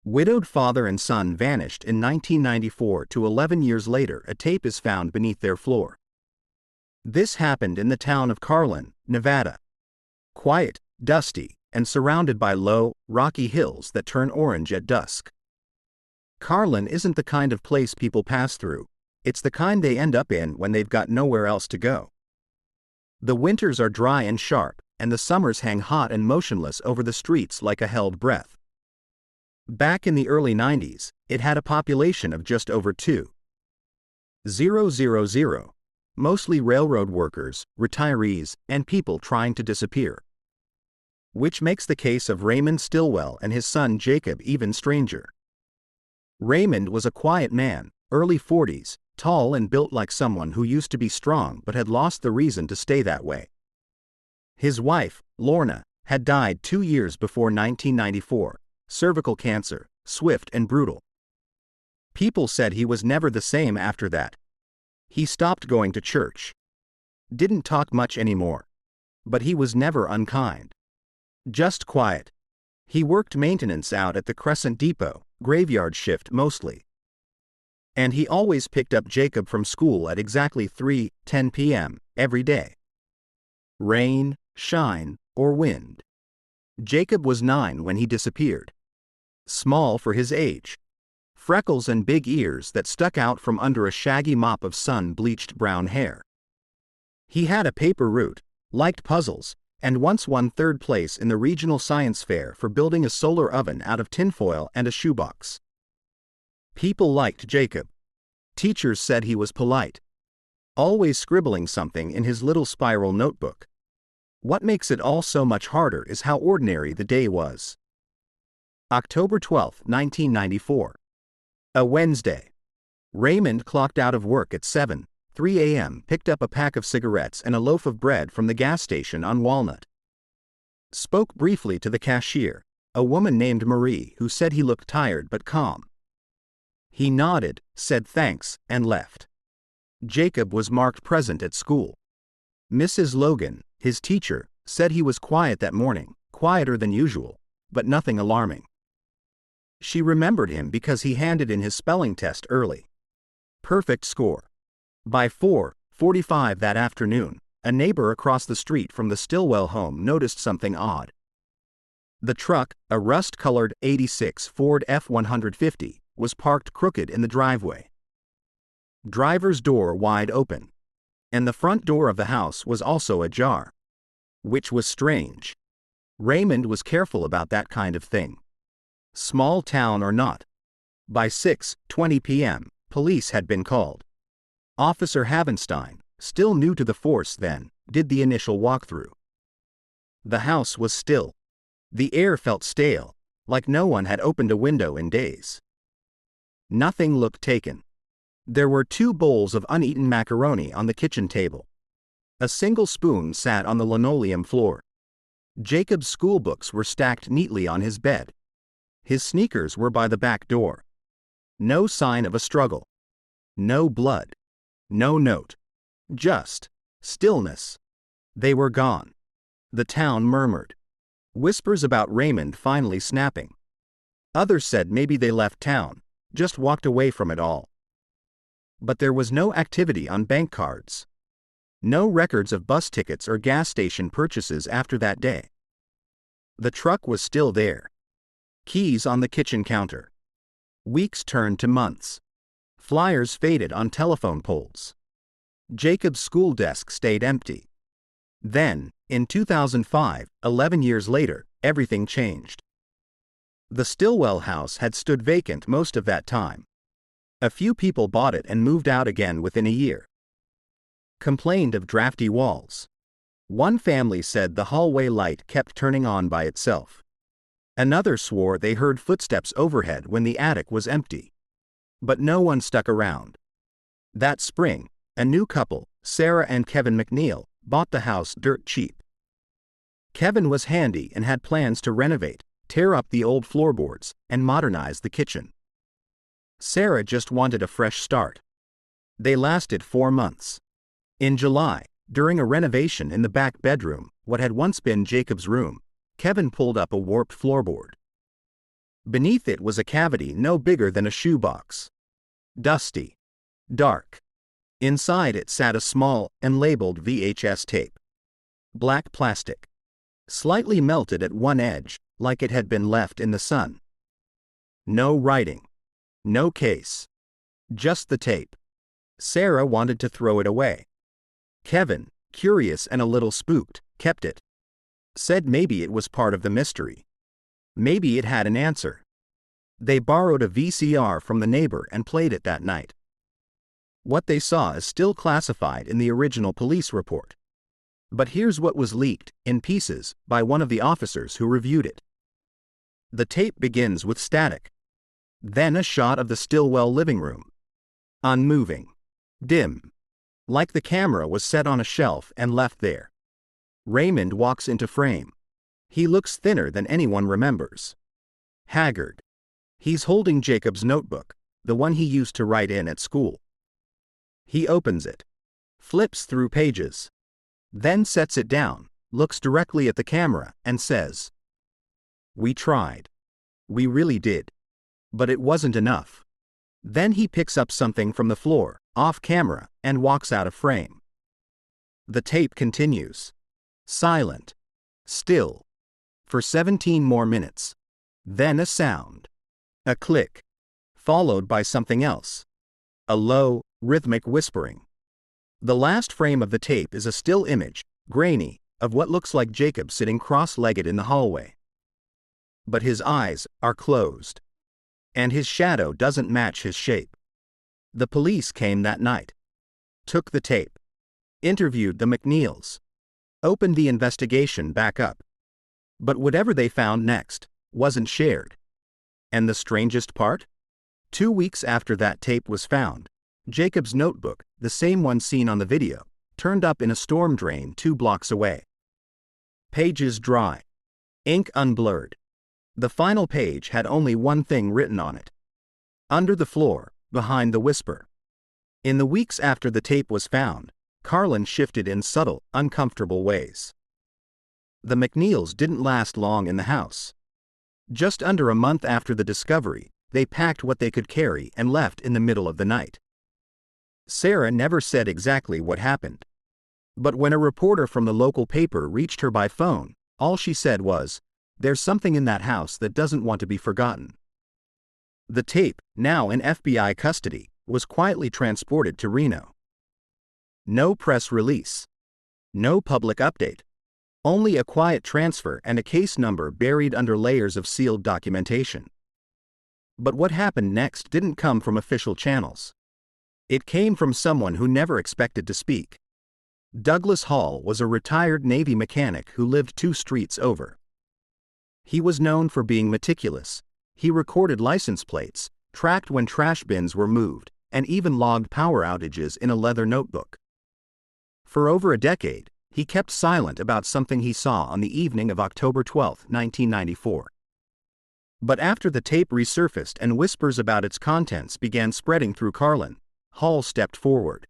Widowed father and son vanished in 1994 to 11 years later a tape is found beneath their floor. This happened in the town of Carlin, Nevada. Quiet, dusty, and surrounded by low, rocky hills that turn orange at dusk. Carlin isn't the kind of place people pass through, it's the kind they end up in when they've got nowhere else to go. The winters are dry and sharp, and the summers hang hot and motionless over the streets like a held breath. Back in the early 90s, it had a population of just over 2,000, mostly railroad workers, retirees, and people trying to disappear. Which makes the case of Raymond Stillwell and his son Jacob even stranger. Raymond was a quiet man, early 40s, tall and built like someone who used to be strong but had lost the reason to stay that way. His wife, Lorna, had died 2 years before 1994, cervical cancer, swift and brutal. People said he was never the same after that. He stopped going to church. Didn't talk much anymore. But he was never unkind. Just quiet. He worked maintenance out at the Crescent Depot, graveyard shift mostly. And he always picked up Jacob from school at exactly 3:10 p.m. every day. Rain, shine, or wind. Jacob was 9 when he disappeared. Small for his age. Freckles and big ears that stuck out from under a shaggy mop of sun-bleached brown hair. He had a paper route, liked puzzles, and once won 3rd place in the regional science fair for building a solar oven out of tinfoil and a shoebox. People liked Jacob. Teachers said he was polite. Always scribbling something in his little spiral notebook. What makes it all so much harder is how ordinary the day was. October 12, 1994. A Wednesday. Raymond clocked out of work at 7:03 a.m., picked up a pack of cigarettes and a loaf of bread from the gas station on Walnut. Spoke briefly to the cashier, a woman named Marie, who said he looked tired but calm. He nodded, said thanks, and left. Jacob was marked present at school. Mrs. Logan, his teacher, said he was quiet that morning, quieter than usual, but nothing alarming. She remembered him because he handed in his spelling test early. Perfect score. By 4:45 that afternoon, a neighbor across the street from the Stillwell home noticed something odd. The truck, a rust-colored '86 Ford F-150, was parked crooked in the driveway. Driver's door wide open. And the front door of the house was also ajar. Which was strange. Raymond was careful about that kind of thing. Small town or not. By 6:20 p.m., police had been called. Officer Havenstein, still new to the force then, did the initial walkthrough. The house was still. The air felt stale, like no one had opened a window in days. Nothing looked taken. There were 2 bowls of uneaten macaroni on the kitchen table. A single spoon sat on the linoleum floor. Jacob's schoolbooks were stacked neatly on his bed. His sneakers were by the back door. No sign of a struggle. No blood. No note. Just stillness. They were gone. The town murmured. Whispers about Raymond finally snapping. Others said maybe they left town, just walked away from it all. But there was no activity on bank cards. No records of bus tickets or gas station purchases after that day. The truck was still there. Keys on the kitchen counter. Weeks turned to months. Flyers faded on telephone poles. Jacob's school desk stayed empty. Then, in 2005, 11 years later, everything changed. The Stillwell house had stood vacant most of that time. A few people bought it and moved out again within a year. Complained of drafty walls. One family said the hallway light kept turning on by itself. Another swore they heard footsteps overhead when the attic was empty. But no one stuck around. That spring, a new couple, Sarah and Kevin McNeil, bought the house dirt cheap. Kevin was handy and had plans to renovate, tear up the old floorboards, and modernize the kitchen. Sarah just wanted a fresh start. They lasted 4 months. In July, during a renovation in the back bedroom, what had once been Jacob's room, Kevin pulled up a warped floorboard. Beneath it was a cavity no bigger than a shoebox. Dusty. Dark. Inside it sat a small, unlabeled VHS tape. Black plastic. Slightly melted at one edge, like it had been left in the sun. No writing. No case. Just the tape. Sarah wanted to throw it away. Kevin, curious and a little spooked, kept it. Said maybe it was part of the mystery. Maybe it had an answer. They borrowed a VCR from the neighbor and played it that night. What they saw is still classified in the original police report. But here's what was leaked, in pieces, by one of the officers who reviewed it. The tape begins with static. Then a shot of the Stillwell living room. Unmoving. Dim. Like the camera was set on a shelf and left there. Raymond walks into frame. He looks thinner than anyone remembers. Haggard. He's holding Jacob's notebook, the one he used to write in at school. He opens it. Flips through pages. Then sets it down, looks directly at the camera, and says, "We tried. We really did. But it wasn't enough." Then he picks up something from the floor, off camera, and walks out of frame. The tape continues. Silent. Still. For 17 more minutes. Then a sound. A click. Followed by something else. A low, rhythmic whispering. The last frame of the tape is a still image, grainy, of what looks like Jacob sitting cross-legged in the hallway. But his eyes are closed. And his shadow doesn't match his shape. The police came that night. Took the tape. Interviewed the McNeils. Opened the investigation back up. But whatever they found next wasn't shared. And the strangest part? 2 weeks after that tape was found, Jacob's notebook, the same one seen on the video, turned up in a storm drain 2 blocks away. Pages dry. Ink unblurred. The final page had only one thing written on it. Under the floor, behind the whisper. In the weeks after the tape was found, Carlin shifted in subtle, uncomfortable ways. The McNeils didn't last long in the house. Just under a month after the discovery, they packed what they could carry and left in the middle of the night. Sarah never said exactly what happened. But when a reporter from the local paper reached her by phone, all she said was, "There's something in that house that doesn't want to be forgotten." The tape, now in FBI custody, was quietly transported to Reno. No press release. No public update. Only a quiet transfer and a case number buried under layers of sealed documentation. But what happened next didn't come from official channels. It came from someone who never expected to speak. Douglas Hall was a retired Navy mechanic who lived 2 streets over. He was known for being meticulous. He recorded license plates, tracked when trash bins were moved, and even logged power outages in a leather notebook. For over a decade, he kept silent about something he saw on the evening of October 12, 1994. But after the tape resurfaced and whispers about its contents began spreading through Carlin, Hall stepped forward.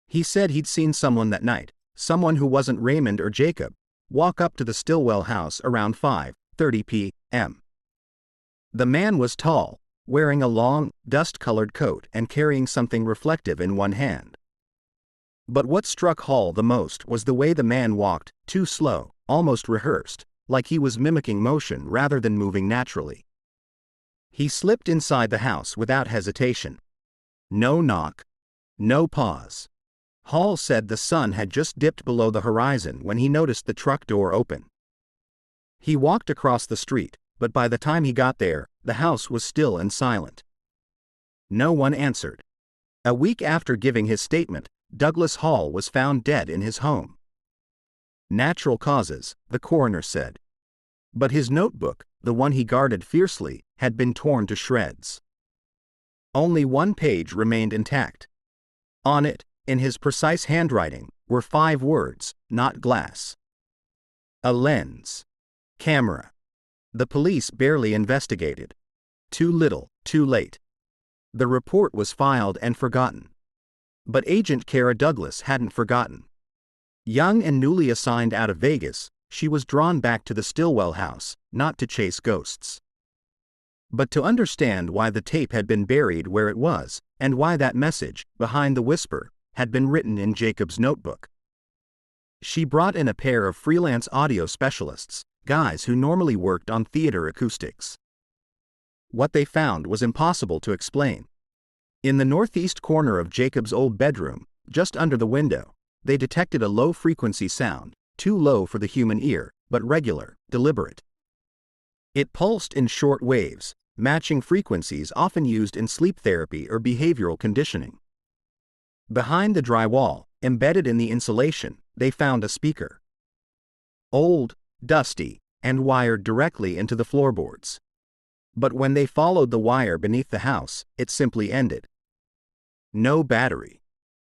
He said he'd seen someone that night, someone who wasn't Raymond or Jacob, walk up to the Stillwell house around 5:30 p.m. The man was tall, wearing a long, dust-colored coat and carrying something reflective in one hand. But what struck Hall the most was the way the man walked, too slow, almost rehearsed, like he was mimicking motion rather than moving naturally. He slipped inside the house without hesitation. No knock. No pause. Hall said the sun had just dipped below the horizon when he noticed the truck door open. He walked across the street, but by the time he got there, the house was still and silent. No one answered. A week after giving his statement, Douglas Hall was found dead in his home. Natural causes, the coroner said. But his notebook, the one he guarded fiercely, had been torn to shreds. Only one page remained intact. On it, in his precise handwriting, were 5 words, not glass. A lens. Camera. The police barely investigated. Too little, too late. The report was filed and forgotten. But Agent Kara Douglas hadn't forgotten. Young and newly assigned out of Vegas, she was drawn back to the Stillwell house, not to chase ghosts. But to understand why the tape had been buried where it was, and why that message, behind the whisper, had been written in Jacob's notebook. She brought in a pair of freelance audio specialists, guys who normally worked on theater acoustics. What they found was impossible to explain. In the northeast corner of Jacob's old bedroom, just under the window, they detected a low-frequency sound, too low for the human ear, but regular, deliberate. It pulsed in short waves, matching frequencies often used in sleep therapy or behavioral conditioning. Behind the drywall, embedded in the insulation, they found a speaker. Old, dusty, and wired directly into the floorboards. But when they followed the wire beneath the house, it simply ended. No battery.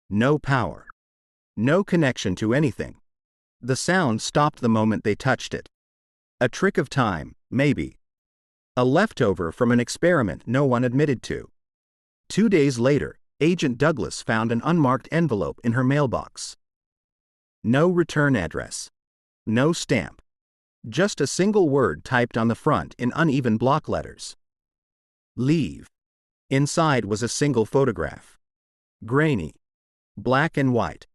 No power. No connection to anything. The sound stopped the moment they touched it. A trick of time, maybe. A leftover from an experiment no one admitted to. 2 days later, Agent Douglas found an unmarked envelope in her mailbox. No return address. No stamp. Just a single word typed on the front in uneven block letters. Leave. Inside was a single photograph. Grainy. Black and white.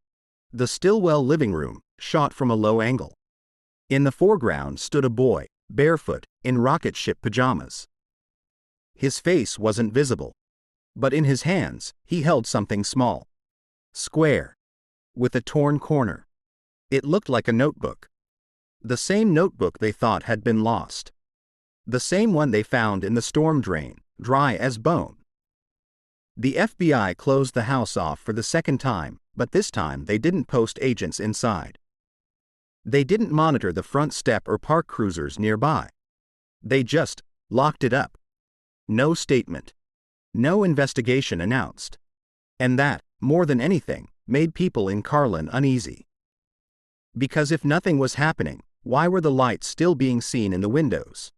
The Stillwell living room, shot from a low angle. In the foreground stood a boy, barefoot, in rocket ship pajamas. His face wasn't visible. But in his hands, he held something small. Square. With a torn corner. It looked like a notebook. The same notebook they thought had been lost. The same one they found in the storm drain, dry as bone. The FBI closed the house off for the second time, but this time they didn't post agents inside. They didn't monitor the front step or park cruisers nearby. They just locked it up. No statement. No investigation announced. And that, more than anything, made people in Carlin uneasy. Because if nothing was happening, why were the lights still being seen in the windows?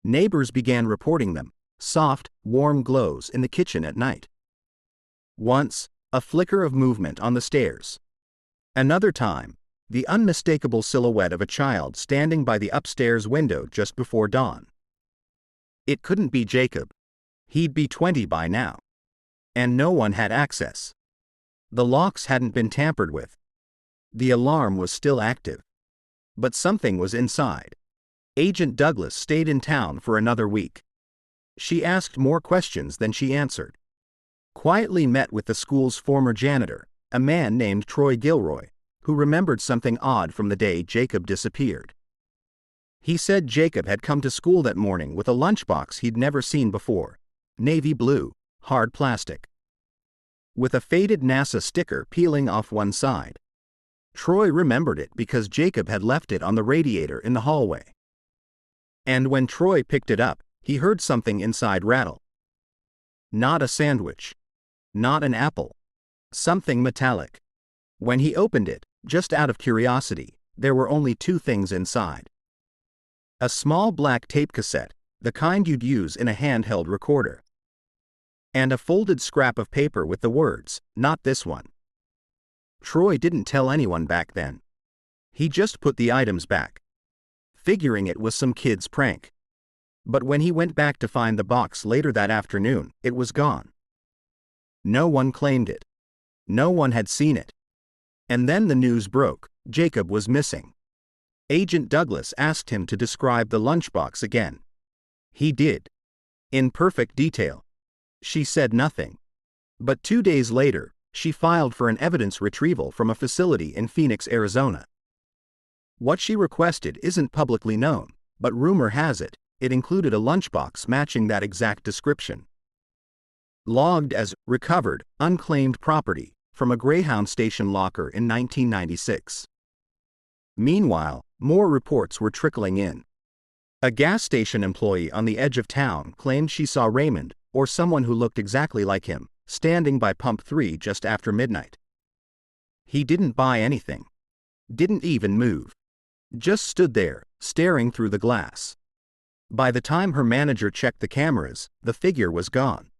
Neighbors began reporting them, soft, warm glows in the kitchen at night. Once, a flicker of movement on the stairs. Another time, the unmistakable silhouette of a child standing by the upstairs window just before dawn. It couldn't be Jacob. He'd be 20 by now. And no one had access. The locks hadn't been tampered with. The alarm was still active. But something was inside. Agent Douglas stayed in town for another week. She asked more questions than she answered. Quietly met with the school's former janitor, a man named Troy Gilroy, who remembered something odd from the day Jacob disappeared. He said Jacob had come to school that morning with a lunchbox he'd never seen before, navy blue, hard plastic, with a faded NASA sticker peeling off one side. Troy remembered it because Jacob had left it on the radiator in the hallway. And when Troy picked it up, he heard something inside rattle. Not a sandwich. Not an apple. Something metallic. When he opened it, just out of curiosity, there were only 2 things inside. A small black tape cassette, the kind you'd use in a handheld recorder. And a folded scrap of paper with the words, "Not this one." Troy didn't tell anyone back then. He just put the items back, figuring it was some kid's prank. But when he went back to find the box later that afternoon, it was gone. No one claimed it. No one had seen it. And then the news broke: Jacob was missing. Agent Douglas asked him to describe the lunchbox again. He did. In perfect detail. She said nothing. But 2 days later, she filed for an evidence retrieval from a facility in Phoenix, Arizona. What she requested isn't publicly known, but rumor has it, it included a lunchbox matching that exact description. Logged as recovered, unclaimed property from a Greyhound station locker in 1996. Meanwhile, more reports were trickling in. A gas station employee on the edge of town claimed she saw Raymond, or someone who looked exactly like him, standing by pump 3 just after midnight. He didn't buy anything. Didn't even move. Just stood there, staring through the glass. By the time her manager checked the cameras, the figure was gone.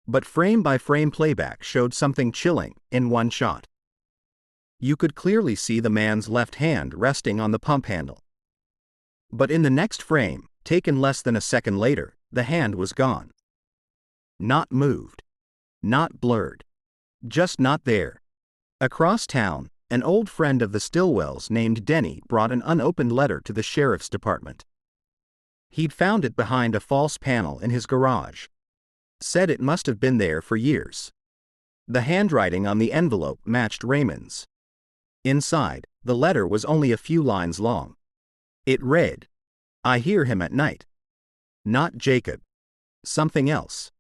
But frame-by-frame playback showed something chilling in one shot. You could clearly see the man's left hand resting on the pump handle. But in the next frame, Taken less than a second later, the hand was gone. Not moved. Not blurred. Just not there. Across town, an old friend of the Stillwells named Denny brought an unopened letter to the sheriff's department. He'd found it behind a false panel in his garage. Said it must have been there for years. The handwriting on the envelope matched Raymond's. Inside, the letter was only a few lines long. It read, "I hear him at night. Not Jacob. Something else.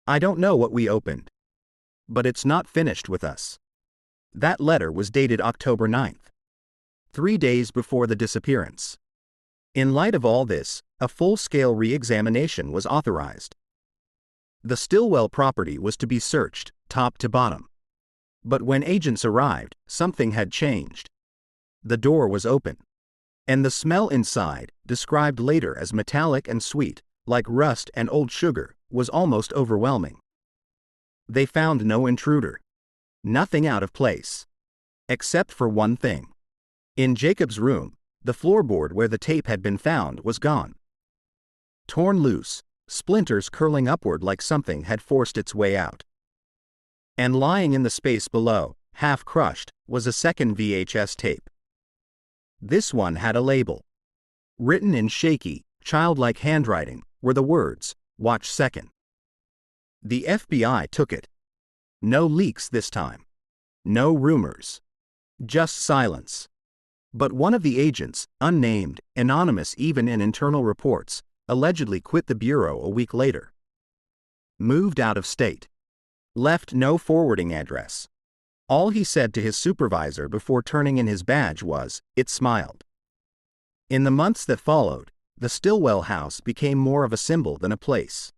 I don't know what we opened. But it's not finished with us." That letter was dated October 9th. 3 days before the disappearance. In light of all this, a full-scale re-examination was authorized. The Stillwell property was to be searched, top to bottom. But when agents arrived, something had changed. The door was open. And the smell inside, described later as metallic and sweet, like rust and old sugar, was almost overwhelming. They found no intruder. Nothing out of place. Except for one thing. In Jacob's room, the floorboard where the tape had been found was gone. Torn loose, splinters curling upward like something had forced its way out. And lying in the space below, half crushed, was a second VHS tape. This one had a label. Written in shaky, childlike handwriting were the words, "Watch second." The FBI took it. No leaks this time. No rumors. Just silence. But one of the agents, unnamed, anonymous even in internal reports, allegedly quit the bureau a week later. Moved out of state. Left no forwarding address. All he said to his supervisor before turning in his badge was, "It smiled." In the months that followed, the Stillwell house became more of a symbol than a place.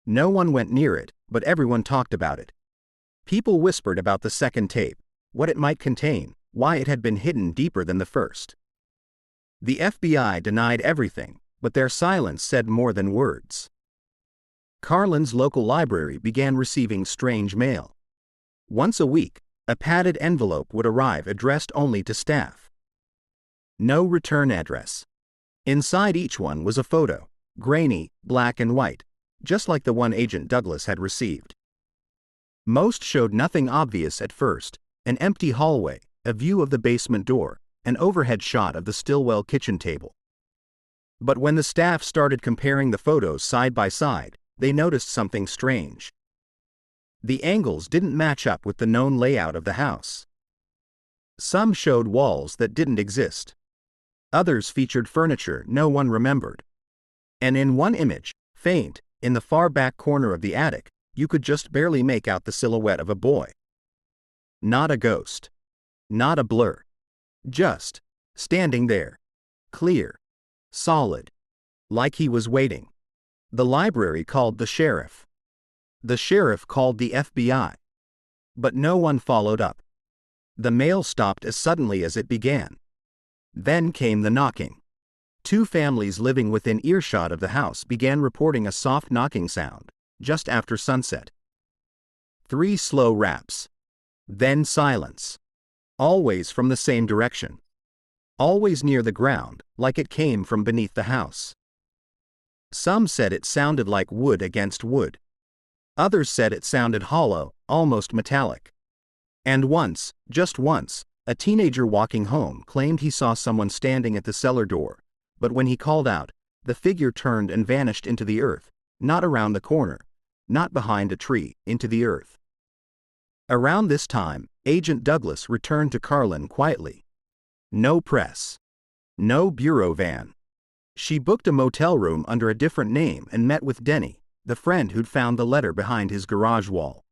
No one went near it, but everyone talked about it. People whispered about the second tape, what it might contain, why it had been hidden deeper than the first. The FBI denied everything, but their silence said more than words. Carlin's local library began receiving strange mail. Once a week, a padded envelope would arrive addressed only to staff. No return address. Inside each one was a photo, grainy, black and white, just like the one Agent Douglas had received. Most showed nothing obvious at first: an empty hallway, a view of the basement door, an overhead shot of the Stillwell kitchen table. But when the staff started comparing the photos side by side, they noticed something strange. The angles didn't match up with the known layout of the house. Some showed walls that didn't exist. Others featured furniture no one remembered. And in one image, faint, in the far back corner of the attic, you could just barely make out the silhouette of a boy. Not a ghost. Not a blur. Just standing there. Clear. Solid. Like he was waiting. The library called the sheriff. The sheriff called the FBI. But no one followed up. The mail stopped as suddenly as it began. Then came the knocking. 2 families living within earshot of the house began reporting a soft knocking sound, just after sunset. 3 slow raps. Then silence. Always from the same direction. Always near the ground, like it came from beneath the house. Some said it sounded like wood against wood. Others said it sounded hollow, almost metallic. And once, just once, a teenager walking home claimed he saw someone standing at the cellar door, but when he called out, the figure turned and vanished into the earth, not around the corner, not behind a tree, into the earth. Around this time, Agent Douglas returned to Carlin quietly. No press. No bureau van. She booked a motel room under a different name and met with Denny, the friend who'd found the letter behind his garage wall.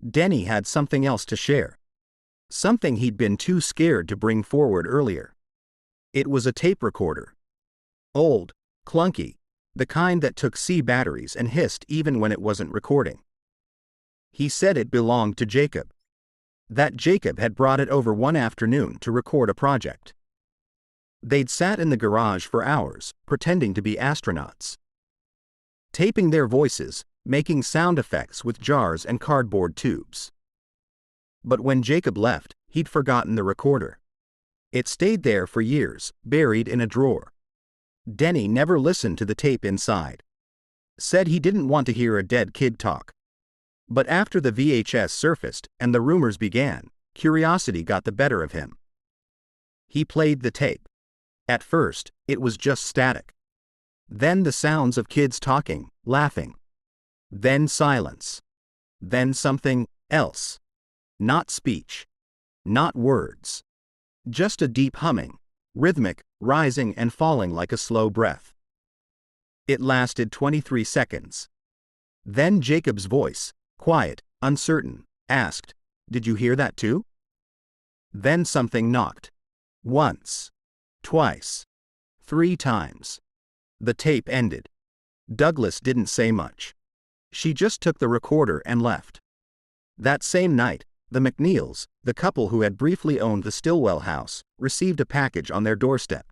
Denny had something else to share. Something he'd been too scared to bring forward earlier. It was a tape recorder. Old, clunky, the kind that took C batteries and hissed even when it wasn't recording. He said it belonged to Jacob. That Jacob had brought it over one afternoon to record a project. They'd sat in the garage for hours, pretending to be astronauts. Taping their voices, making sound effects with jars and cardboard tubes. But when Jacob left, he'd forgotten the recorder. It stayed there for years, buried in a drawer. Denny never listened to the tape inside. Said he didn't want to hear a dead kid talk. But after the VHS surfaced and the rumors began, curiosity got the better of him. He played the tape. At first, it was just static. Then the sounds of kids talking, laughing. Then silence. Then something else. Not speech. Not words. Just a deep humming, rhythmic, rising and falling like a slow breath. It lasted 23 seconds. Then Jacob's voice, quiet, uncertain, asked, "Did you hear that too?" Then something knocked. Once. Twice. 3 times. The tape ended. Douglas didn't say much. She just took the recorder and left. That same night, the McNeils, the couple who had briefly owned the Stillwell house, received a package on their doorstep.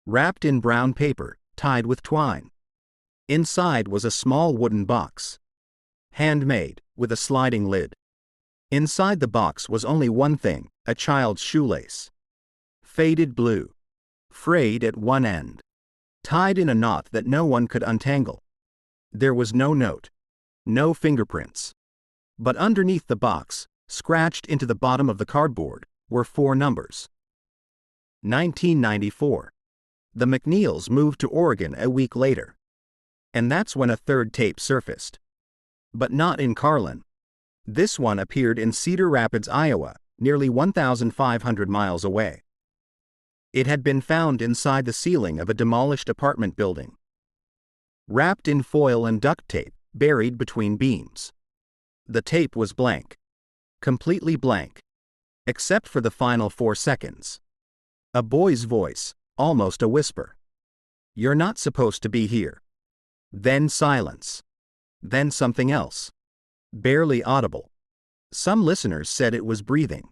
Wrapped in brown paper, tied with twine. Inside was a small wooden box. Handmade, with a sliding lid. Inside the box was only one thing, a child's shoelace. Faded blue. Frayed at one end. Tied in a knot that no one could untangle. There was no note. No fingerprints. But underneath the box, scratched into the bottom of the cardboard, were 4 numbers. 1994. The McNeils moved to Oregon a week later. And that's when a third tape surfaced. But not in Carlin. This one appeared in Cedar Rapids, Iowa, nearly 1,500 miles away. It had been found inside the ceiling of a demolished apartment building. Wrapped in foil and duct tape, buried between beams. The tape was blank. Completely blank. Except for the final 4 seconds. A boy's voice, almost a whisper. "You're not supposed to be here." Then silence. Then something else. Barely audible. Some listeners said it was breathing.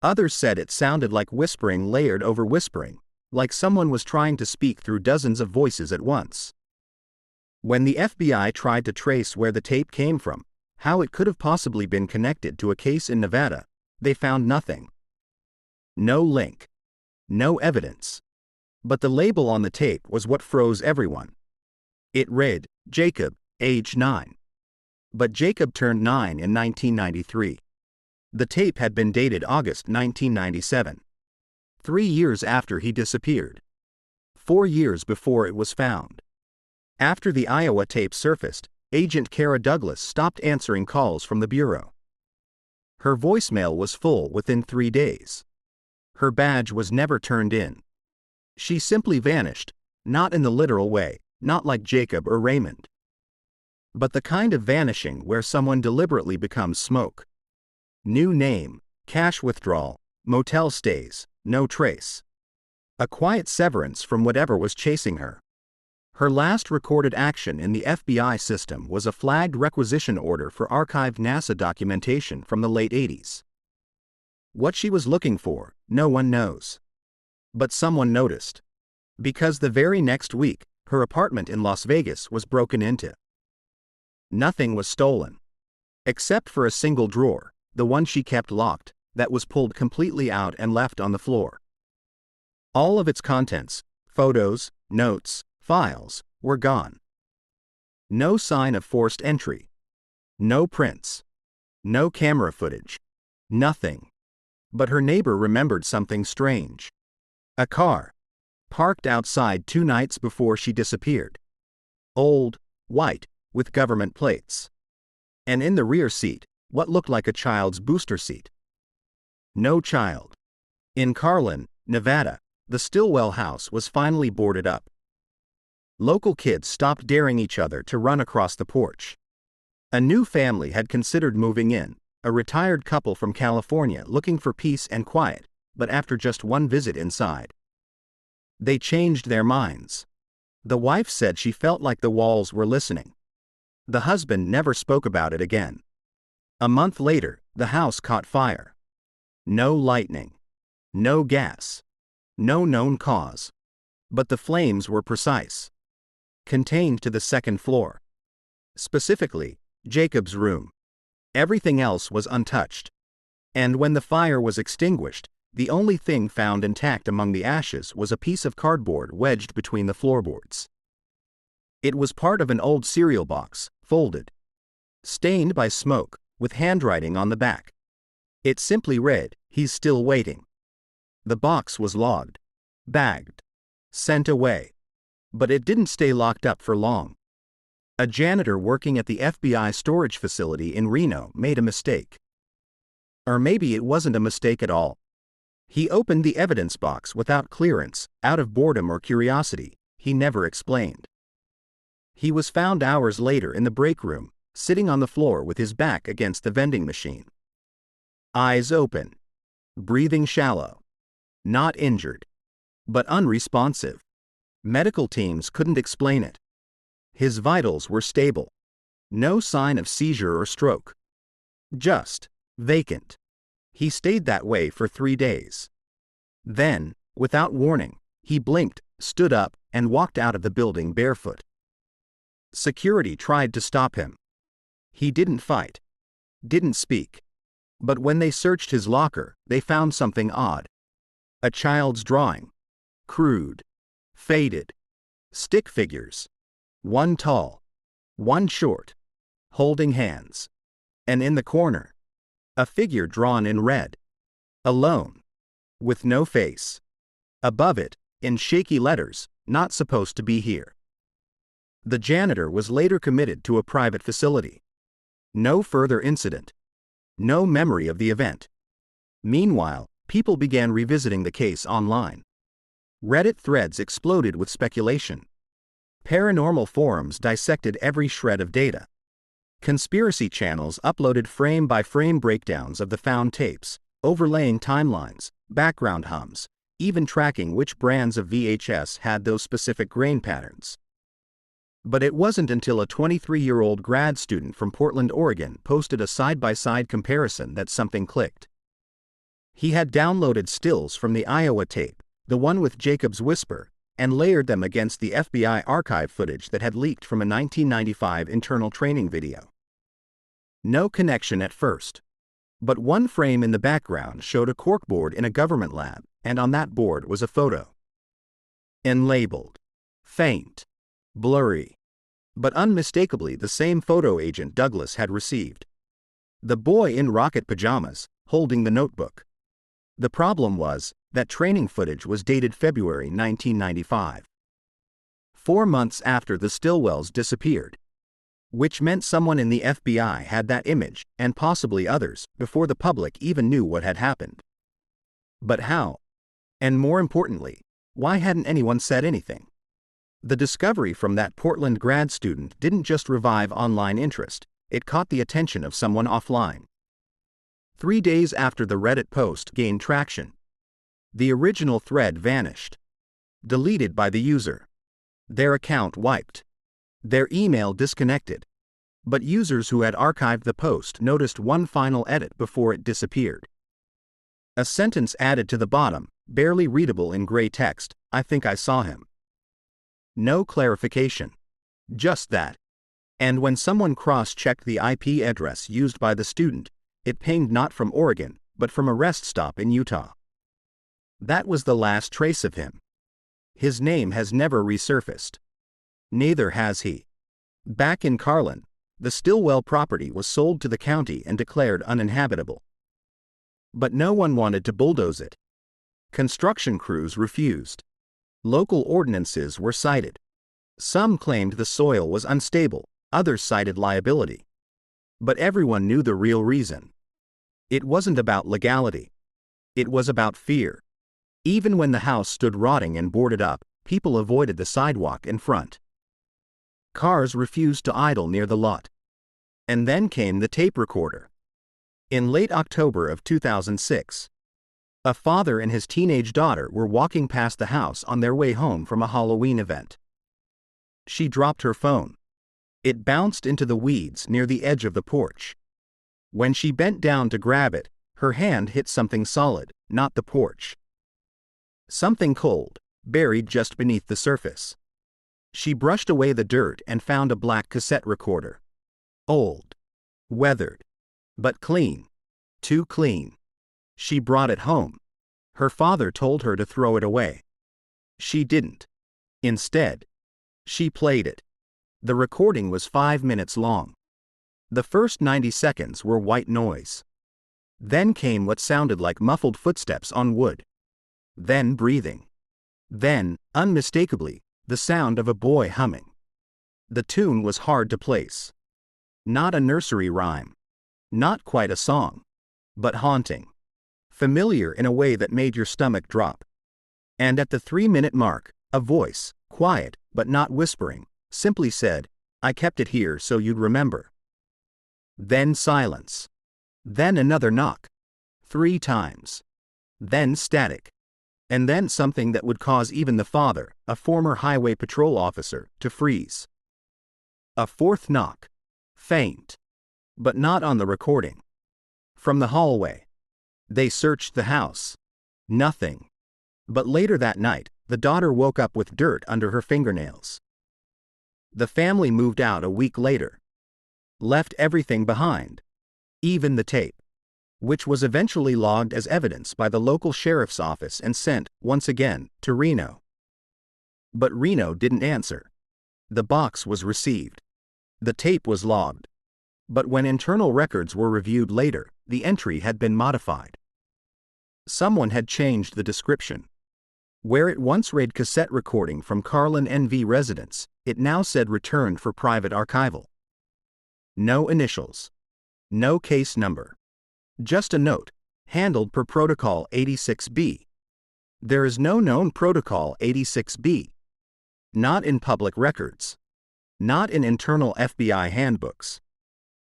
Others said it sounded like whispering layered over whispering, like someone was trying to speak through dozens of voices at once. When the FBI tried to trace where the tape came from, how it could have possibly been connected to a case in Nevada, they found nothing. No link. No evidence. But the label on the tape was what froze everyone. It read, Jacob, age 9. But Jacob turned 9 in 1993. The tape had been dated August 1997. 3 years after he disappeared. 4 years before it was found. After the Iowa tape surfaced, Agent Kara Douglas stopped answering calls from the Bureau. Her voicemail was full within 3 days. Her badge was never turned in. She simply vanished, not in the literal way, not like Jacob or Raymond. But the kind of vanishing where someone deliberately becomes smoke. New name, cash withdrawal, motel stays, no trace. A quiet severance from whatever was chasing her. Her last recorded action in the FBI system was a flagged requisition order for archived NASA documentation from the late 80s. What she was looking for, no one knows. But someone noticed. Because the very next week, her apartment in Las Vegas was broken into. Nothing was stolen. Except for a single drawer, the one she kept locked, that was pulled completely out and left on the floor. All of its contents, photos, notes, files, were gone. No sign of forced entry. No prints. No camera footage. Nothing. But her neighbor remembered something strange. A car. Parked outside 2 nights before she disappeared. Old, white, with government plates. And in the rear seat, what looked like a child's booster seat. No child. In Carlin, Nevada, the Stillwell house was finally boarded up. Local kids stopped daring each other to run across the porch. A new family had considered moving in, a retired couple from California looking for peace and quiet, but after just one visit inside, they changed their minds. The wife said she felt like the walls were listening. The husband never spoke about it again. A month later, the house caught fire. No lightning. No gas. No known cause. But the flames were precise. Contained to the 2nd floor. Specifically, Jacob's room. Everything else was untouched. And when the fire was extinguished, The only thing found intact among the ashes was a piece of cardboard wedged between the floorboards. It was part of an old cereal box, folded, stained by smoke, with handwriting on the back. It simply read, "He's still waiting." The box was logged, bagged, sent away. But it didn't stay locked up for long. A janitor working at the FBI storage facility in Reno made a mistake. Or maybe it wasn't a mistake at all. He opened the evidence box without clearance, out of boredom or curiosity, he never explained. He was found hours later in the break room, sitting on the floor with his back against the vending machine. Eyes open, breathing shallow. Not injured, but unresponsive. Medical teams couldn't explain it. His vitals were stable. No sign of seizure or stroke. Just vacant. He stayed that way for 3 days. Then, without warning, he blinked, stood up, and walked out of the building barefoot. Security tried to stop him. He didn't fight, didn't speak. But when they searched his locker, they found something odd. A child's drawing. Crude. Faded. Stick figures. One tall. One short. Holding hands. And in the corner, a figure drawn in red. Alone. With no face. Above it, in shaky letters, "Not supposed to be here." The janitor was later committed to a private facility. No further incident. No memory of the event. Meanwhile, people began revisiting the case online. Reddit threads exploded with speculation. Paranormal forums dissected every shred of data. Conspiracy channels uploaded frame-by-frame breakdowns of the found tapes, overlaying timelines, background hums, even tracking which brands of VHS had those specific grain patterns. But it wasn't until a 23-year-old grad student from Portland, Oregon posted a side-by-side comparison that something clicked. He had downloaded stills from the Iowa tape, the one with Jacob's whisper, and layered them against the FBI archive footage that had leaked from a 1995 internal training video. No connection at first. But one frame in the background showed a corkboard in a government lab, and on that board was a photo. Unlabeled. Faint. Blurry. But unmistakably the same photo Agent Douglas had received. The boy in rocket pajamas, holding the notebook. The problem was that training footage was dated February 1995. 4 months after the Stillwells disappeared. Which meant someone in the FBI had that image, and possibly others, before the public even knew what had happened. But how? And more importantly, why hadn't anyone said anything? The discovery from that Portland grad student didn't just revive online interest, it caught the attention of someone offline. 3 days after the Reddit post gained traction, the original thread vanished. Deleted by the user. Their account wiped. Their email disconnected. But users who had archived the post noticed one final edit before it disappeared. A sentence added to the bottom, barely readable in gray text, "I think I saw him." No clarification. Just that. And when someone cross-checked the IP address used by the student, it pinged not from Oregon, but from a rest stop in Utah. That was the last trace of him. His name has never resurfaced. Neither has he. Back in Carlin, the Stillwell property was sold to the county and declared uninhabitable. But no one wanted to bulldoze it. Construction crews refused. Local ordinances were cited. Some claimed the soil was unstable, others cited liability. But everyone knew the real reason. It wasn't about legality. It was about fear. Even when the house stood rotting and boarded up, people avoided the sidewalk in front. Cars refused to idle near the lot. And then came the tape recorder. In late October of 2006, a father and his teenage daughter were walking past the house on their way home from a Halloween event. She dropped her phone. It bounced into the weeds near the edge of the porch. When she bent down to grab it, her hand hit something solid, not the porch. Something cold, buried just beneath the surface. She brushed away the dirt and found a black cassette recorder. Old. Weathered. But clean. Too clean. She brought it home. Her father told her to throw it away. She didn't. Instead, she played it. The recording was 5 minutes long. The first 90 seconds were white noise. Then came what sounded like muffled footsteps on wood. Then breathing. Then, unmistakably, the sound of a boy humming. The tune was hard to place. Not a nursery rhyme. Not quite a song. But haunting. Familiar in a way that made your stomach drop. And at the 3-minute mark, a voice, quiet but not whispering, simply said, "I kept it here so you'd remember." Then silence. Then another knock. 3 times. Then static. And then something that would cause even the father, a former highway patrol officer, to freeze. A 4th knock. Faint. But not on the recording. From the hallway. They searched the house. Nothing. But later that night, the daughter woke up with dirt under her fingernails. The family moved out a week later. Left everything behind. Even the tape. Which was eventually logged as evidence by the local sheriff's office and sent, once again, to Reno. But Reno didn't answer. The box was received. The tape was logged. But when internal records were reviewed later, the entry had been modified. Someone had changed the description. Where it once read cassette recording from Carlin NV residence, it now said returned for private archival. No initials. No case number. Just a note, handled per Protocol 86B. There is no known Protocol 86B. Not in public records. Not in internal FBI handbooks.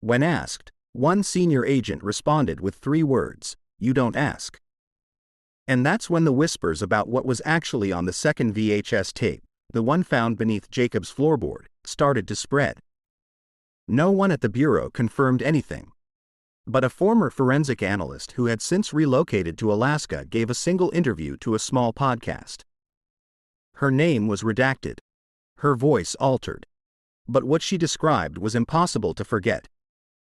When asked, one senior agent responded with 3 words, "You don't ask." And that's when the whispers about what was actually on the second VHS tape, the one found beneath Jacob's floorboard, started to spread. No one at the Bureau confirmed anything. But a former forensic analyst who had since relocated to Alaska gave a single interview to a small podcast. Her name was redacted. Her voice altered. But what she described was impossible to forget.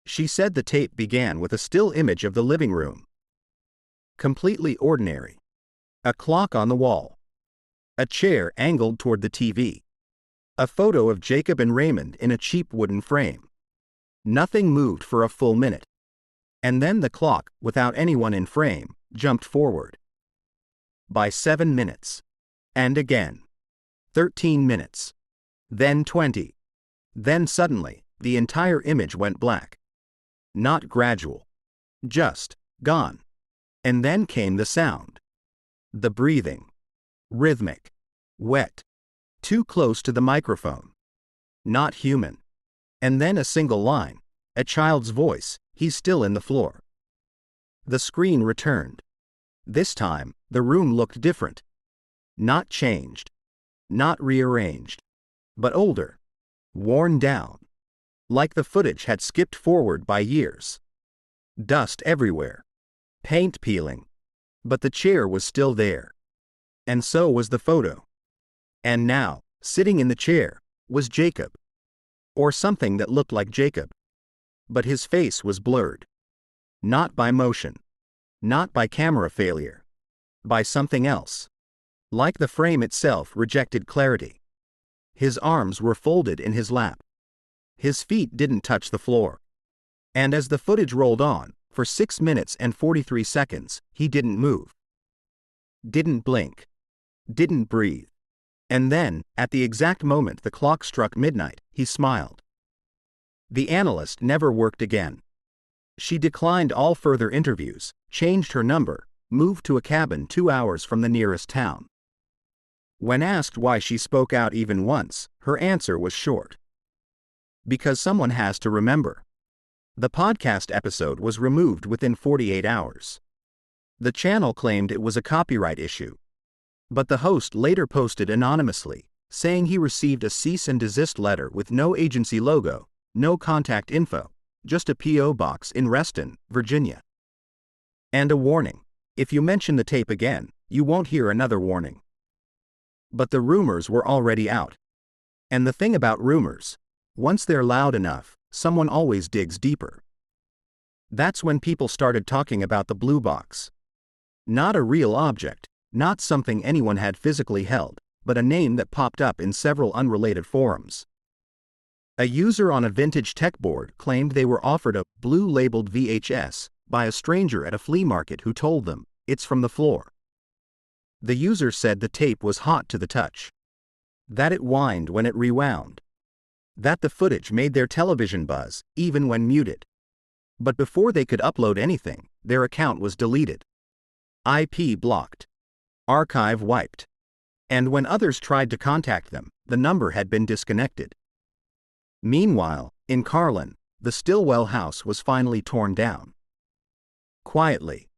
She said the tape began with a still image of the living room. Completely ordinary. A clock on the wall. A chair angled toward the TV. A photo of Jacob and Raymond in a cheap wooden frame. Nothing moved for a full minute. And then the clock, without anyone in frame, jumped forward. By 7 minutes. And again. 13 minutes. Then 20. Then suddenly, the entire image went black. Not gradual. Just, gone. And then came the sound. The breathing. Rhythmic. Wet. Too close to the microphone. Not human. And then a single line. A child's voice, "He's still in the floor." The screen returned. This time, the room looked different. Not changed. Not rearranged. But older. Worn down. Like the footage had skipped forward by years. Dust everywhere. Paint peeling. But the chair was still there. And so was the photo. And now, sitting in the chair, was Jacob. Or something that looked like Jacob. But his face was blurred. Not by motion. Not by camera failure. By something else. Like the frame itself rejected clarity. His arms were folded in his lap. His feet didn't touch the floor. And as the footage rolled on, for 6 minutes and 43 seconds, he didn't move. Didn't blink. Didn't breathe. And then, at the exact moment the clock struck midnight, he smiled. The analyst never worked again. She declined all further interviews, changed her number, moved to a cabin 2 hours from the nearest town. When asked why she spoke out even once, her answer was short. Because someone has to remember. The podcast episode was removed within 48 hours. The channel claimed it was a copyright issue. But the host later posted anonymously, saying he received a cease and desist letter with no agency logo, no contact info, just a P.O. box in Reston, Virginia. And a warning: if you mention the tape again, you won't hear another warning. But the rumors were already out. And the thing about rumors, once they're loud enough, someone always digs deeper. That's when people started talking about the blue box. Not a real object, not something anyone had physically held, but a name that popped up in several unrelated forums. A user on a vintage tech board claimed they were offered a blue-labeled VHS by a stranger at a flea market who told them, "It's from the floor." The user said the tape was hot to the touch, that it whined when it rewound, that the footage made their television buzz, even when muted. But before they could upload anything, their account was deleted. IP blocked. Archive wiped. And when others tried to contact them, the number had been disconnected. Meanwhile, in Carlin, the Stillwell house was finally torn down. Quietly.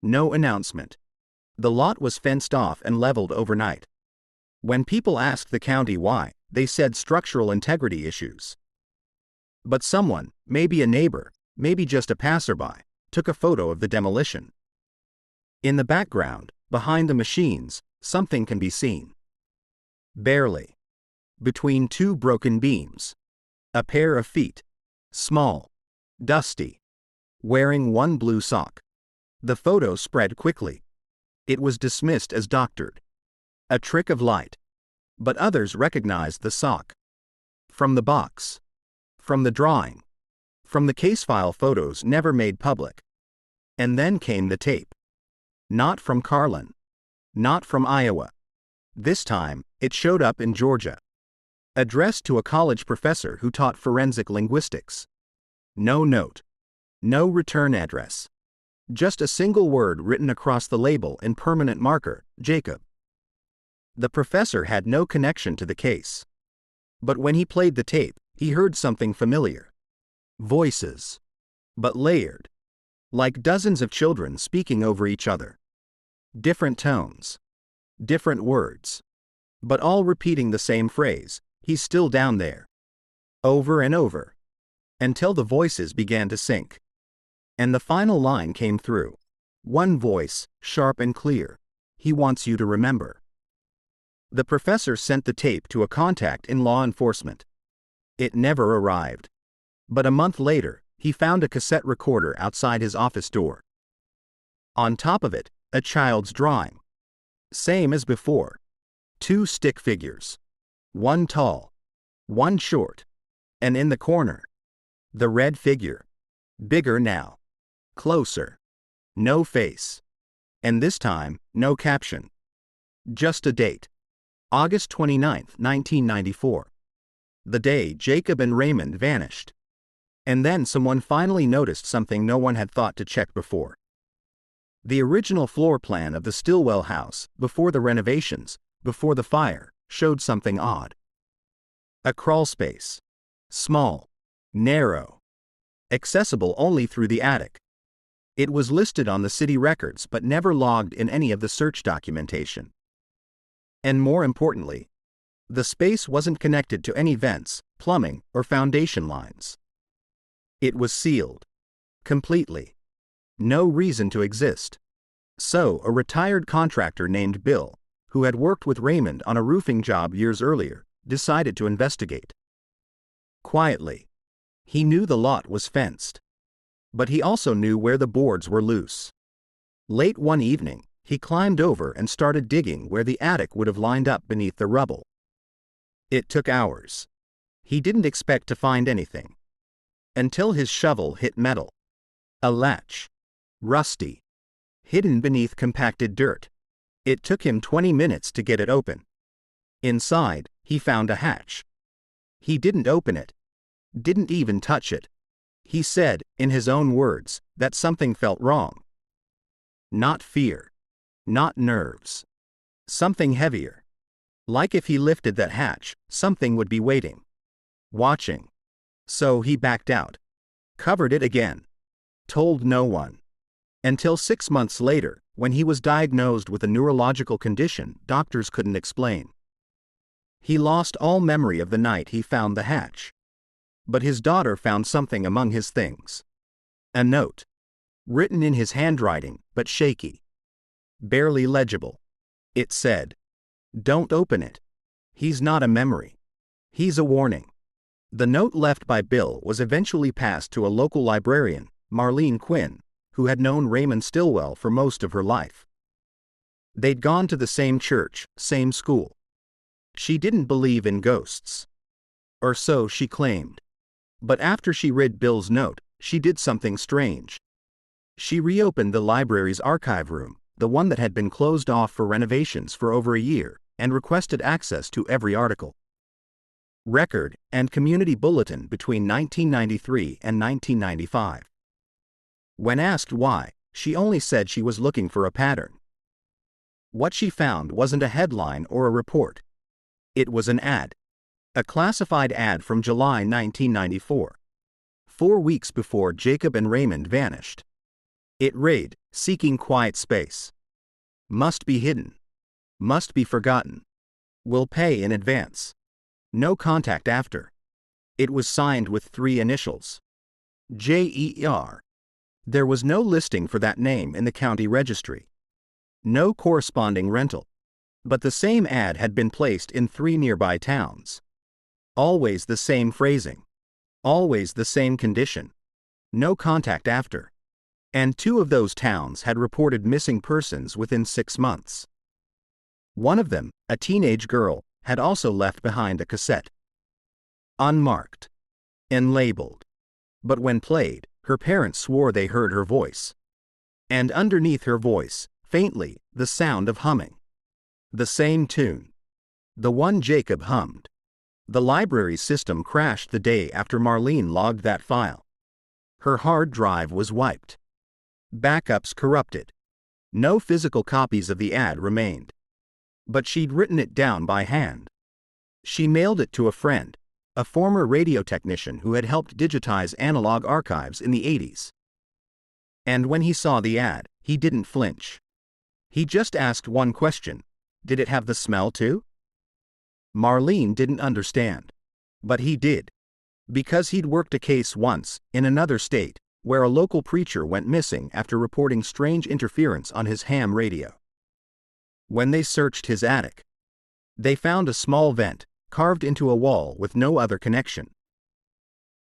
No announcement. The lot was fenced off and leveled overnight. When people asked the county why, they said structural integrity issues. But someone, maybe a neighbor, maybe just a passerby, took a photo of the demolition. In the background, behind the machines, something can be seen. Barely. Between two broken beams. A pair of feet. Small. Dusty. Wearing one blue sock. The photo spread quickly. It was dismissed as doctored. A trick of light. But others recognized the sock. From the box. From the drawing. From the case file photos never made public. And then came the tape. Not from Carlin. Not from Iowa. This time, it showed up in Georgia. Addressed to a college professor who taught forensic linguistics. No note. No return address. Just a single word written across the label in permanent marker, Jacob. The professor had no connection to the case. But when he played the tape, he heard something familiar. Voices. But layered. Like dozens of children speaking over each other. Different tones. Different words. But all repeating the same phrase, "He's still down there." Over and over. Until the voices began to sync. And the final line came through. One voice, sharp and clear. "He wants you to remember." The professor sent the tape to a contact in law enforcement. It never arrived. But a month later, he found a cassette recorder outside his office door. On top of it, a child's drawing. Same as before. Two stick figures. One tall. One short. And in the corner, the red figure. Bigger now. Closer. No face. And this time, no caption. Just a date. August 29, 1994. The day Jacob and Raymond vanished. And then someone finally noticed something no one had thought to check before. The original floor plan of the Stillwell house, before the renovations, before the fire, showed something odd. A crawlspace. Small. Narrow. Accessible only through the attic. It was listed on the city records but never logged in any of the search documentation. And more importantly, the space wasn't connected to any vents, plumbing, or foundation lines. It was sealed. Completely. No reason to exist. So, a retired contractor named Bill, who had worked with Raymond on a roofing job years earlier, decided to investigate. Quietly. He knew the lot was fenced. But he also knew where the boards were loose. Late one evening, he climbed over and started digging where the attic would have lined up beneath the rubble. It took hours. He didn't expect to find anything. Until his shovel hit metal. A latch. Rusty. Hidden beneath compacted dirt. It took him 20 minutes to get it open. Inside, he found a hatch. He didn't open it. Didn't even touch it. He said, in his own words, that something felt wrong. Not fear. Not nerves. Something heavier. Like if he lifted that hatch, something would be waiting. Watching. So he backed out. Covered it again. Told no one. Until 6 months later, when he was diagnosed with a neurological condition doctors couldn't explain. He lost all memory of the night he found the hatch. But his daughter found something among his things. A note. Written in his handwriting, but shaky. Barely legible. It said, "Don't open it. He's not a memory. He's a warning." The note left by Bill was eventually passed to a local librarian, Marlene Quinn, who had known Raymond Stillwell for most of her life. They'd gone to the same church, same school. She didn't believe in ghosts. Or so she claimed. But after she read Bill's note, she did something strange. She reopened the library's archive room, the one that had been closed off for renovations for over a year, and requested access to every article, record, and community bulletin between 1993 and 1995. When asked why, she only said she was looking for a pattern. What she found wasn't a headline or a report. It was an ad. A classified ad from July 1994. 4 weeks before Jacob and Raymond vanished. It read, "Seeking quiet space. Must be hidden. Must be forgotten. Will pay in advance. No contact after." It was signed with 3 initials. JER. There was no listing for that name in the county registry. No corresponding rental. But the same ad had been placed in 3 nearby towns. Always the same phrasing. Always the same condition. No contact after. And 2 of those towns had reported missing persons within 6 months. One of them, a teenage girl, had also left behind a cassette. Unmarked. Unlabeled. But when played, her parents swore they heard her voice. And underneath her voice, faintly, the sound of humming. The same tune. The one Jacob hummed. The library's system crashed the day after Marlene logged that file. Her hard drive was wiped. Backups corrupted. No physical copies of the ad remained. But she'd written it down by hand. She mailed it to a friend, a former radio technician who had helped digitize analog archives in the 80s. And when he saw the ad, he didn't flinch. He just asked one question: did it have the smell too? Marlene didn't understand. But he did. Because he'd worked a case once, in another state, where a local preacher went missing after reporting strange interference on his ham radio. When they searched his attic, they found a small vent, carved into a wall with no other connection.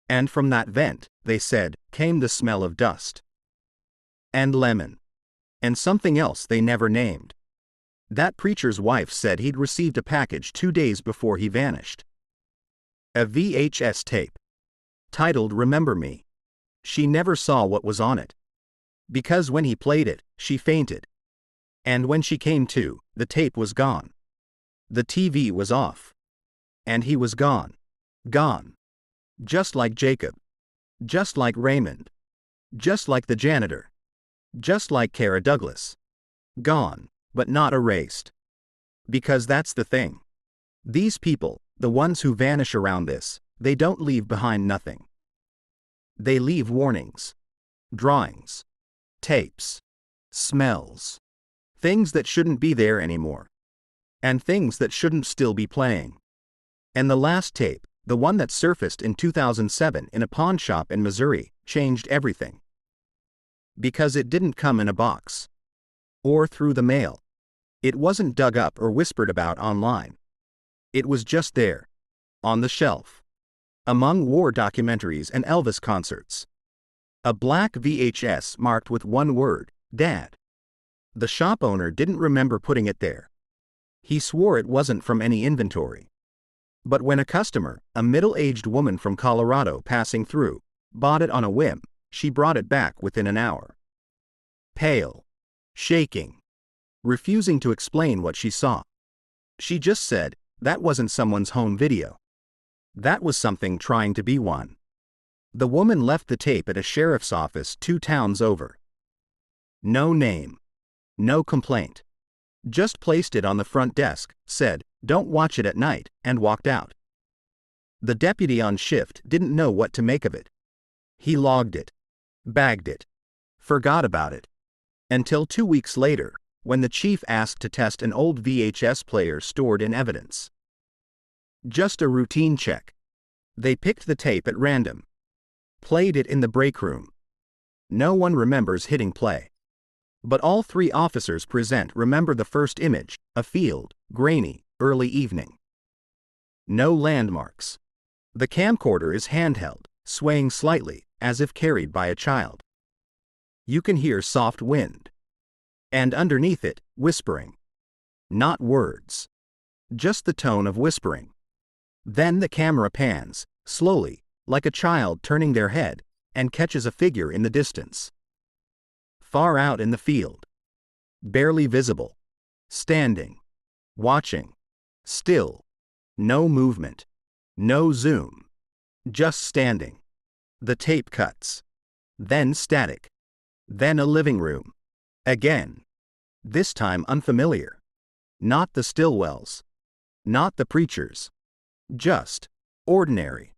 And from that vent, they said, came the smell of dust. And lemon. And something else they never named. That preacher's wife said he'd received a package 2 days before he vanished. A VHS tape. Titled Remember Me. She never saw what was on it. Because when he played it, she fainted. And when she came to, the tape was gone. The TV was off. And he was gone. Gone. Just like Jacob. Just like Raymond. Just like the janitor. Just like Kara Douglas. Gone, but not erased. Because that's the thing. These people, the ones who vanish around this, they don't leave behind nothing. They leave warnings. Drawings. Tapes. Smells. Things that shouldn't be there anymore. And things that shouldn't still be playing. And the last tape, the one that surfaced in 2007 in a pawn shop in Missouri, changed everything. Because it didn't come in a box. Or through the mail. It wasn't dug up or whispered about online. It was just there. On the shelf. Among war documentaries and Elvis concerts. A black VHS marked with one word, Dad. The shop owner didn't remember putting it there. He swore it wasn't from any inventory. But when a customer, a middle-aged woman from Colorado passing through, bought it on a whim, she brought it back within an hour. Pale. Shaking. Refusing to explain what she saw. She just said, that wasn't someone's home video. That was something trying to be one. The woman left the tape at a sheriff's office 2 towns over. No name. No complaint. Just placed it on the front desk, said, don't watch it at night, and walked out. The deputy on shift didn't know what to make of it. He logged it. Bagged it. Forgot about it. Until 2 weeks later, when the chief asked to test an old VHS player stored in evidence. Just a routine check. They picked the tape at random. Played it in the break room. No one remembers hitting play. But all 3 officers present remember the first image, a field, grainy, early evening. No landmarks. The camcorder is handheld, swaying slightly, as if carried by a child. You can hear soft wind. And underneath it, whispering. Not words. Just the tone of whispering. Then the camera pans, slowly, like a child turning their head, and catches a figure in the distance. Far out in the field. Barely visible. Standing. Watching. Still. No movement. No zoom. Just standing. The tape cuts. Then static. Then a living room. Again. This time unfamiliar. Not the Stillwells. Not the preachers. Just ordinary.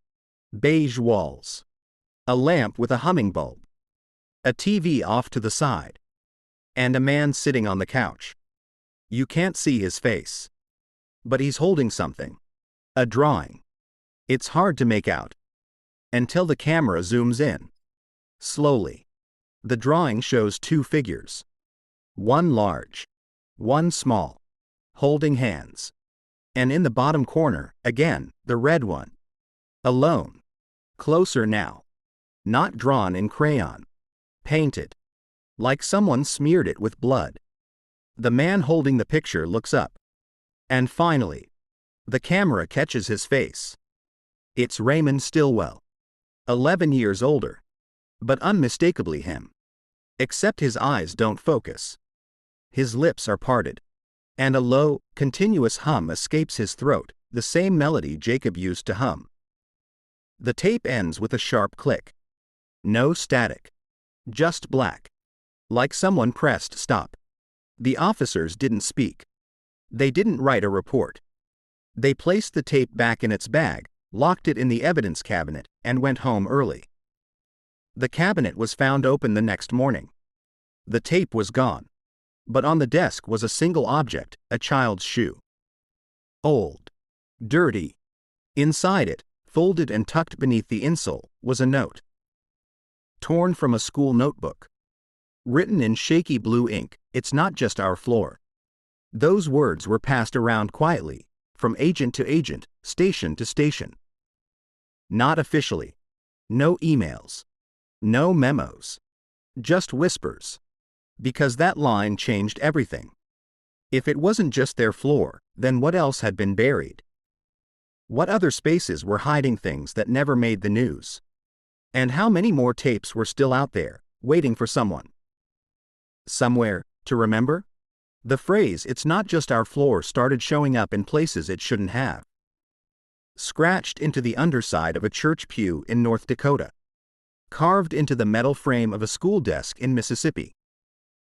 Beige walls. A lamp with a humming bulb. A TV off to the side. And a man sitting on the couch. You can't see his face. But he's holding something. A drawing. It's hard to make out. Until the camera zooms in. Slowly. The drawing shows two figures. One large. One small. Holding hands. And in the bottom corner, again, the red one. Alone. Closer now. Not drawn in crayon. Painted. Like someone smeared it with blood. The man holding the picture looks up. And finally, the camera catches his face. It's Raymond Stillwell. 11 years older. But unmistakably him. Except his eyes don't focus. His lips are parted. And a low, continuous hum escapes his throat, the same melody Jacob used to hum. The tape ends with a sharp click. No static. Just black. Like someone pressed stop. The officers didn't speak. They didn't write a report. They placed the tape back in its bag, locked it in the evidence cabinet, and went home early. The cabinet was found open the next morning. The tape was gone. But on the desk was a single object, a child's shoe. Old. Dirty. Inside it, folded and tucked beneath the insole, was a note. Torn from a school notebook. Written in shaky blue ink, "It's not just our floor." Those words were passed around quietly, from agent to agent, station to station. Not officially. No emails. No memos. Just whispers. Because that line changed everything. If it wasn't just their floor, then what else had been buried? What other spaces were hiding things that never made the news? And how many more tapes were still out there, waiting for someone? Somewhere, to remember? The phrase "it's not just our floor" started showing up in places it shouldn't have. Scratched into the underside of a church pew in North Dakota. Carved into the metal frame of a school desk in Mississippi.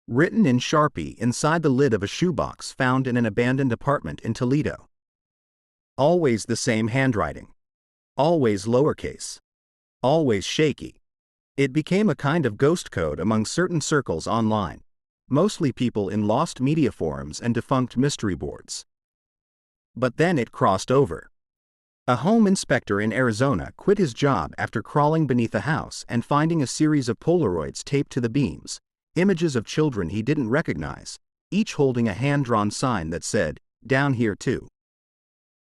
Written in Sharpie inside the lid of a shoebox found in an abandoned apartment in Toledo. Always the same handwriting. Always lowercase. Always shaky. It became a kind of ghost code among certain circles online, mostly people in lost media forums and defunct mystery boards. But then it crossed over. A home inspector in Arizona quit his job after crawling beneath a house and finding a series of Polaroids taped to the beams, images of children he didn't recognize, each holding a hand-drawn sign that said, "Down here too."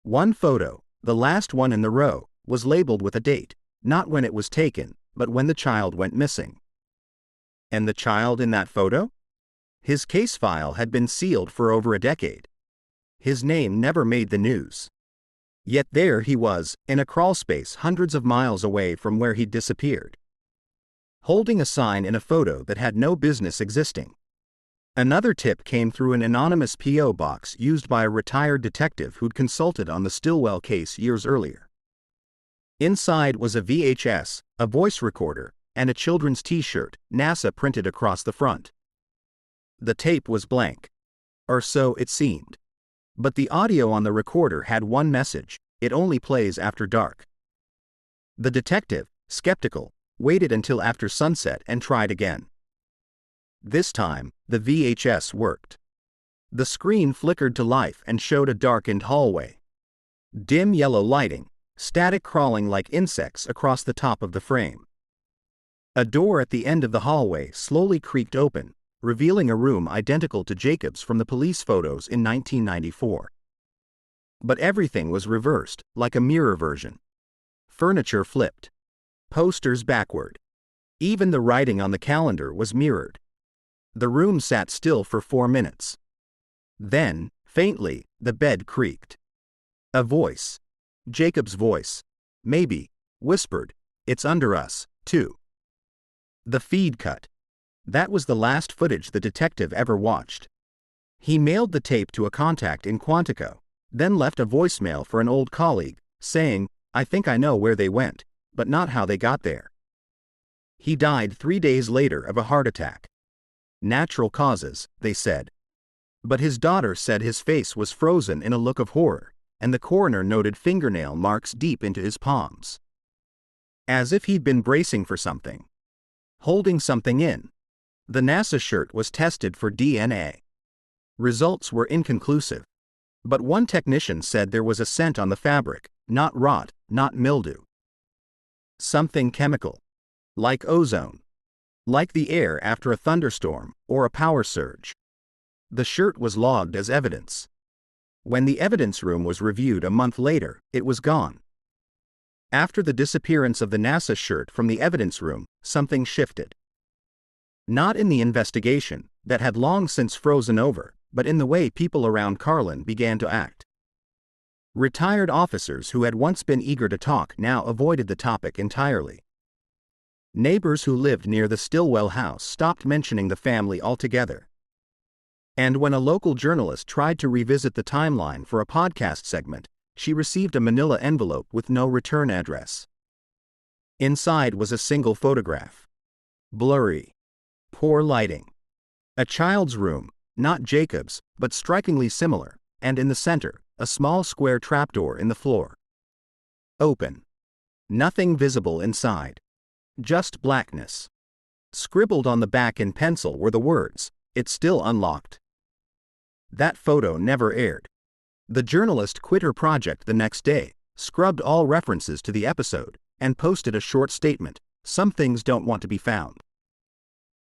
One photo, the last one in the row, was labeled with a date, not when it was taken, but when the child went missing. And the child in that photo? His case file had been sealed for over a decade. His name never made the news. Yet there he was, in a crawlspace hundreds of miles away from where he'd disappeared. Holding a sign in a photo that had no business existing. Another tip came through an anonymous P.O. box used by a retired detective who'd consulted on the Stillwell case years earlier. Inside was a VHS, a voice recorder, and a children's T-shirt, NASA printed across the front. The tape was blank. Or so it seemed. But the audio on the recorder had one message: it only plays after dark. The detective, skeptical, waited until after sunset and tried again. This time, the VHS worked. The screen flickered to life and showed a darkened hallway. Dim yellow lighting, static crawling like insects across the top of the frame. A door at the end of the hallway slowly creaked open, revealing a room identical to Jacob's from the police photos in 1994. But everything was reversed, like a mirror version. Furniture flipped. Posters backward. Even the writing on the calendar was mirrored. The room sat still for 4 minutes. Then, Faintly, the bed creaked. A voice. Jacob's voice. Maybe. Whispered, "It's under us, too." The feed cut. That was the last footage the detective ever watched. He mailed the tape to a contact in Quantico, then left a voicemail for an old colleague, saying, "I think I know where they went, but not how they got there." He died 3 days later of a heart attack. Natural causes, they said. But his daughter said his face was frozen in a look of horror, and the coroner noted fingernail marks deep into his palms. As if he'd been bracing for something. Holding something in. The NASA shirt was tested for DNA. Results were inconclusive. But one technician said there was a scent on the fabric, not rot, not mildew. Something chemical. Like ozone. Like the air after a thunderstorm or a power surge. The shirt was logged as evidence. When the evidence room was reviewed a month later, it was gone. After the disappearance of the NASA shirt from the evidence room, something shifted. Not in the investigation, that had long since frozen over, but in the way people around Carlin began to act. Retired officers who had once been eager to talk now avoided the topic entirely. Neighbors who lived near the Stillwell house stopped mentioning the family altogether. And when a local journalist tried to revisit the timeline for a podcast segment, she received a manila envelope with no return address. Inside was a single photograph. Blurry. Poor lighting. A child's room, not Jacob's, but strikingly similar, and in the center, a small square trapdoor in the floor. Open. Nothing visible inside. Just blackness. Scribbled on the back in pencil were the words, "It's still unlocked." That photo never aired. The journalist quit her project the next day, scrubbed all references to the episode, and posted a short statement, "Some things don't want to be found."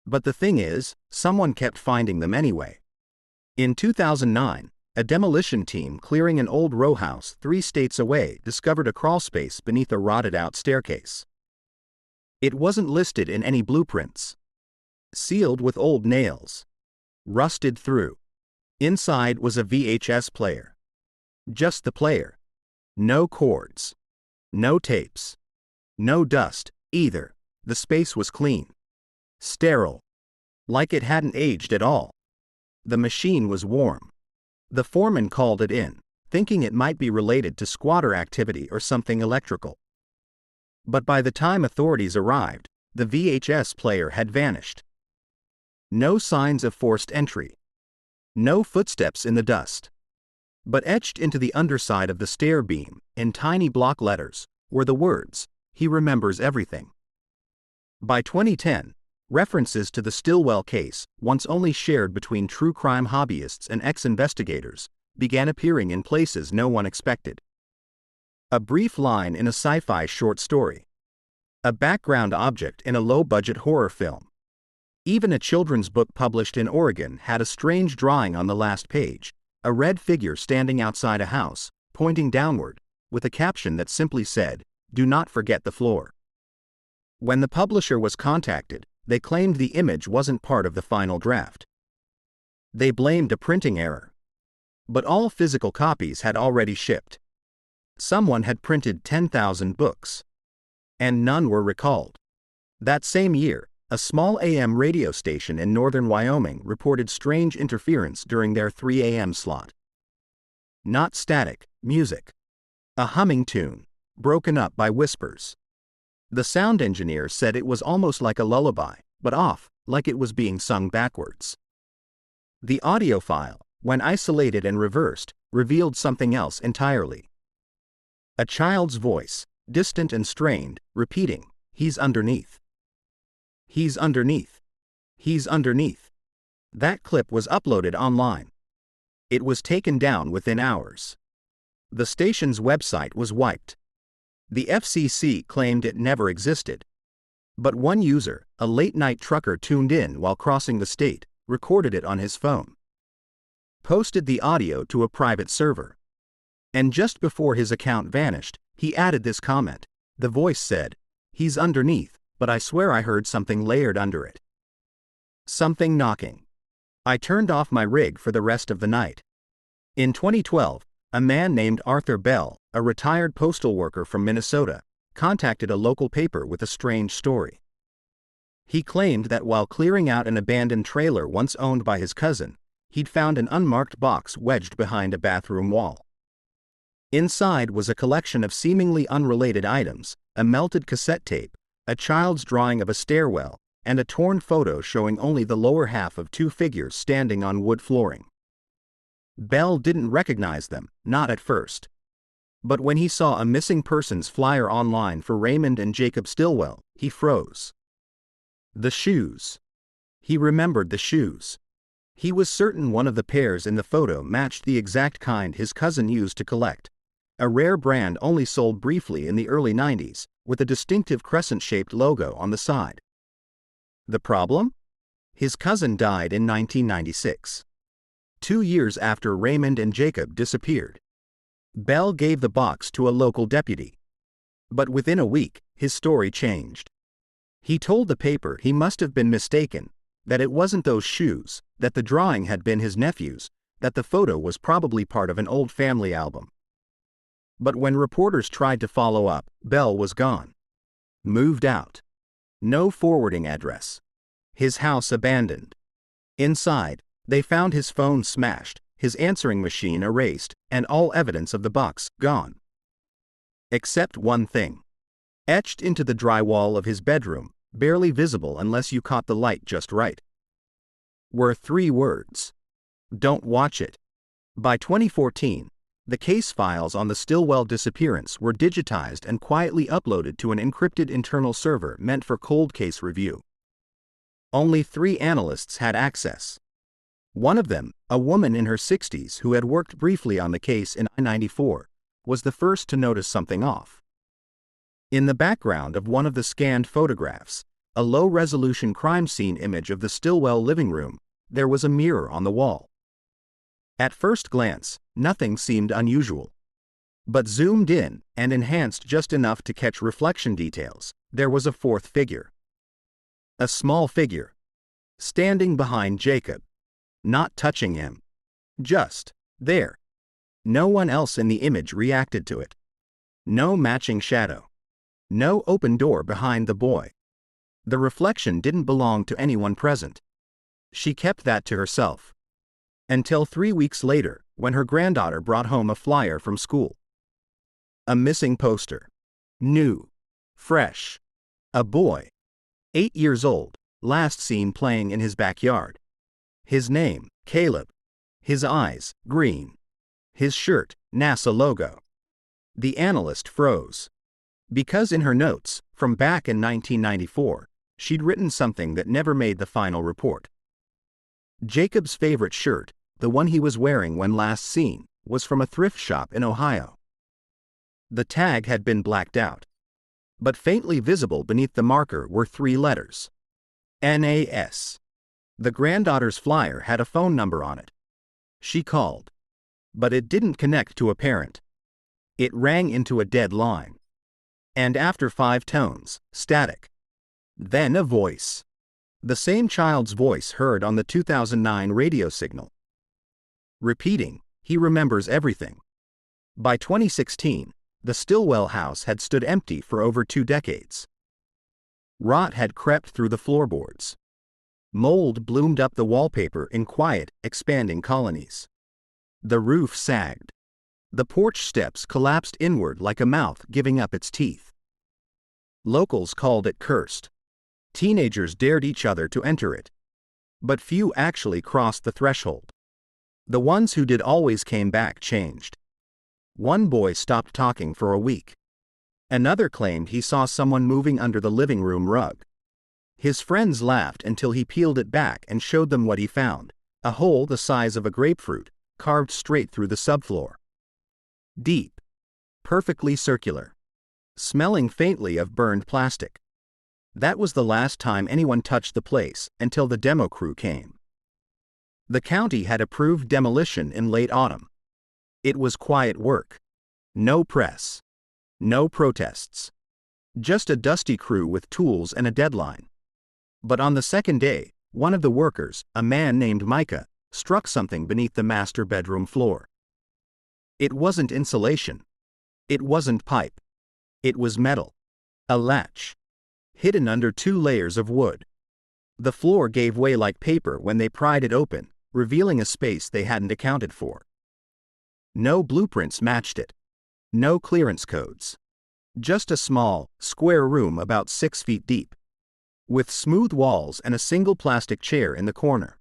But the thing is, someone kept finding them anyway. In 2009, a demolition team clearing an old row house 3 states away discovered a crawlspace beneath a rotted-out staircase. It wasn't listed in any blueprints. Sealed with old nails. Rusted through. Inside was a VHS player. Just the player. No cords. No tapes. No dust, either. The space was clean. Sterile. Like it hadn't aged at all. The machine was warm. The foreman called it in, thinking it might be related to squatter activity or something electrical. But by the time authorities arrived, the VHS player had vanished. No signs of forced entry. No footsteps in the dust. But etched into the underside of the stair beam, in tiny block letters, were the words, "He remembers everything." By 2010, references to the Stillwell case, once only shared between true crime hobbyists and ex-investigators, began appearing in places no one expected. A brief line in a sci-fi short story. A background object in a low-budget horror film. Even a children's book published in Oregon had a strange drawing on the last page, a red figure standing outside a house, pointing downward, with a caption that simply said, "Do not forget the floor." When the publisher was contacted, they claimed the image wasn't part of the final draft. They blamed a printing error. But all physical copies had already shipped. Someone had printed 10,000 books. And none were recalled. That same year, a small AM radio station in northern Wyoming reported strange interference during their 3 a.m. slot. Not static, music. A humming tune, broken up by whispers. The sound engineer said it was almost like a lullaby, but off, like it was being sung backwards. The audio file, when isolated and reversed, revealed something else entirely. A child's voice, distant and strained, repeating, "He's underneath. He's underneath. He's underneath." That clip was uploaded online. It was taken down within hours. The station's website was wiped. The FCC claimed it never existed. But one user, a late-night trucker tuned in while crossing the state, recorded it on his phone. Posted the audio to a private server. And just before his account vanished, he added this comment. The voice said, "He's underneath, but I swear I heard something layered under it. Something knocking. I turned off my rig for the rest of the night." In 2012, a man named Arthur Bell, a retired postal worker from Minnesota, contacted a local paper with a strange story. He claimed that while clearing out an abandoned trailer once owned by his cousin, he'd found an unmarked box wedged behind a bathroom wall. Inside was a collection of seemingly unrelated items: a melted cassette tape, a child's drawing of a stairwell, and a torn photo showing only the lower half of two figures standing on wood flooring. Bell didn't recognize them, not at first. But when he saw a missing persons flyer online for Raymond and Jacob Stillwell, he froze. The shoes. He remembered the shoes. He was certain one of the pairs in the photo matched the exact kind his cousin used to collect, a rare brand only sold briefly in the early 90s, with a distinctive crescent-shaped logo on the side. The problem? His cousin died in 1996. 2 years after Raymond and Jacob disappeared. Bell gave the box to a local deputy. But within a week, his story changed. He told the paper he must have been mistaken, that it wasn't those shoes, that the drawing had been his nephew's, that the photo was probably part of an old family album. But when reporters tried to follow up, Bell was gone. Moved out. No forwarding address. His house abandoned. Inside, they found his phone smashed, his answering machine erased, and all evidence of the box gone. Except one thing. Etched into the drywall of his bedroom, barely visible unless you caught the light just right, were 3 words. Don't watch it. By 2014, the case files on the Stillwell disappearance were digitized and quietly uploaded to an encrypted internal server meant for cold case review. Only 3 analysts had access. One of them, a woman in her 60s who had worked briefly on the case in I-94, was the first to notice something off. In the background of one of the scanned photographs, a low-resolution crime scene image of the Stillwell living room, there was a mirror on the wall. At first glance, nothing seemed unusual. But zoomed in and enhanced just enough to catch reflection details, there was a 4th figure. A small figure. Standing behind Jacob. Not touching him. Just there. No one else in the image reacted to it. No matching shadow. No open door behind the boy. The reflection didn't belong to anyone present. She kept that to herself. Until 3 weeks later, when her granddaughter brought home a flyer from school. A missing poster. New. Fresh. A boy. 8 years old, last seen playing in his backyard. His name, Caleb. His eyes, green. His shirt, NASA logo. The analyst froze. Because in her notes, from back in 1994, she'd written something that never made the final report. Jacob's favorite shirt, the one he was wearing when last seen, was from a thrift shop in Ohio. The tag had been blacked out. But faintly visible beneath the marker were 3 letters. NAS. The granddaughter's flyer had a phone number on it. She called. But it didn't connect to a parent. It rang into a dead line. And after 5 tones, static. Then a voice. The same child's voice heard on the 2009 radio signal. Repeating, he remembers everything. By 2016, the Stillwell house had stood empty for over 2 decades. Rot had crept through the floorboards. Mold bloomed up the wallpaper in quiet, expanding colonies. The roof sagged. The porch steps collapsed inward like a mouth giving up its teeth. Locals called it cursed. Teenagers dared each other to enter it. But few actually crossed the threshold. The ones who did always came back changed. One boy stopped talking for a week. Another claimed he saw someone moving under the living room rug. His friends laughed until he peeled it back and showed them what he found: a hole the size of a grapefruit, carved straight through the subfloor. Deep. Perfectly circular. Smelling faintly of burned plastic. That was the last time anyone touched the place until the demo crew came. The county had approved demolition in late autumn. It was quiet work. No press. No protests. Just a dusty crew with tools and a deadline. But on the second day, one of the workers, a man named Micah, struck something beneath the master bedroom floor. It wasn't insulation. It wasn't pipe. It was metal. A latch. Hidden under 2 layers of wood. The floor gave way like paper when they pried it open, revealing a space they hadn't accounted for. No blueprints matched it. No clearance codes. Just a small, square room about 6 feet deep, with smooth walls and a single plastic chair in the corner.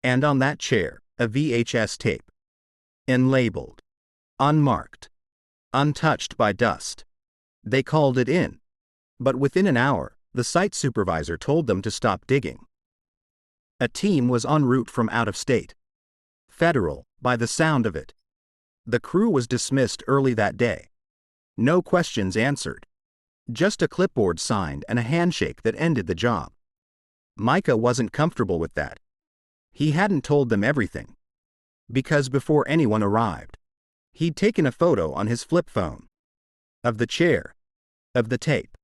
And on that chair, a VHS tape. Unlabeled. Unmarked. Untouched by dust. They called it in. But within an hour, the site supervisor told them to stop digging. A team was en route from out of state. Federal, by the sound of it. The crew was dismissed early that day. No questions answered. Just a clipboard signed and a handshake that ended the job. Micah wasn't comfortable with that. He hadn't told them everything. Because before anyone arrived, he'd taken a photo on his flip phone. Of the chair. Of the tape.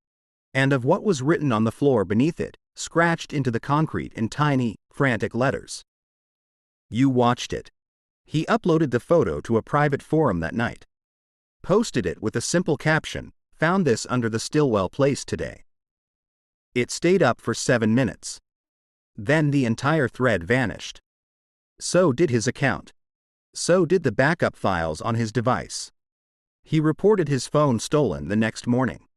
And of what was written on the floor beneath it, scratched into the concrete in tiny, frantic letters. You watched it. He uploaded the photo to a private forum that night. Posted it with a simple caption, "Found this under the Stillwell place today." It stayed up for 7 minutes. Then the entire thread vanished. So did his account. So did the backup files on his device. He reported his phone stolen the next morning.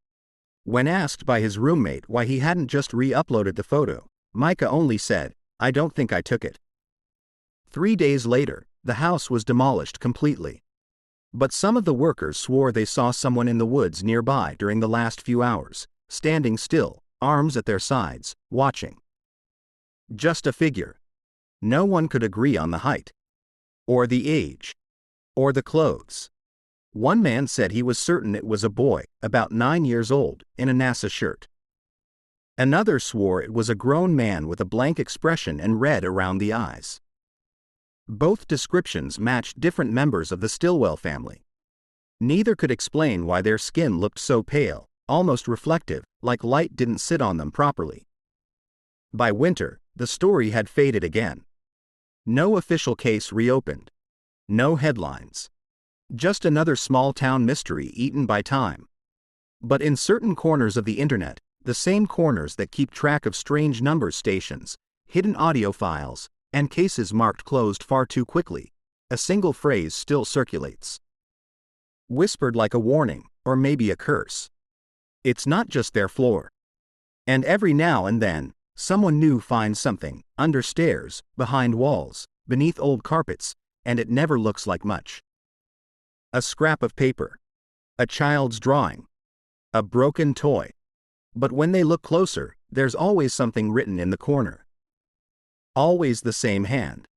When asked by his roommate why he hadn't just re-uploaded the photo, Micah only said, "I don't think I took it." 3 days later, the house was demolished completely. But some of the workers swore they saw someone in the woods nearby during the last few hours, standing still, arms at their sides, watching. Just a figure. No one could agree on the height. Or the age. Or the clothes. One man said he was certain it was a boy, about 9 years old, in a NASA shirt. Another swore it was a grown man with a blank expression and red around the eyes. Both descriptions matched different members of the Stillwell family. Neither could explain why their skin looked so pale, almost reflective, like light didn't sit on them properly. By winter, the story had faded again. No official case reopened. No headlines. Just another small-town mystery eaten by time. But in certain corners of the internet, the same corners that keep track of strange number stations, hidden audio files, and cases marked closed far too quickly, a single phrase still circulates. Whispered like a warning, or maybe a curse. It's not just their floor. And every now and then, someone new finds something, under stairs, behind walls, beneath old carpets, and it never looks like much. A scrap of paper. A child's drawing. A broken toy. But when they look closer, there's always something written in the corner. Always the same hand.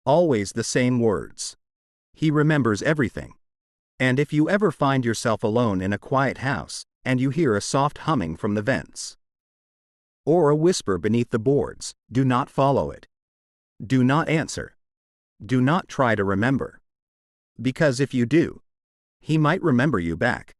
Always the same words. He remembers everything. And if you ever find yourself alone in a quiet house, and you hear a soft humming from the vents, or a whisper beneath the boards, do not follow it. Do not answer. Do not try to remember. Because if you do, he might remember you back.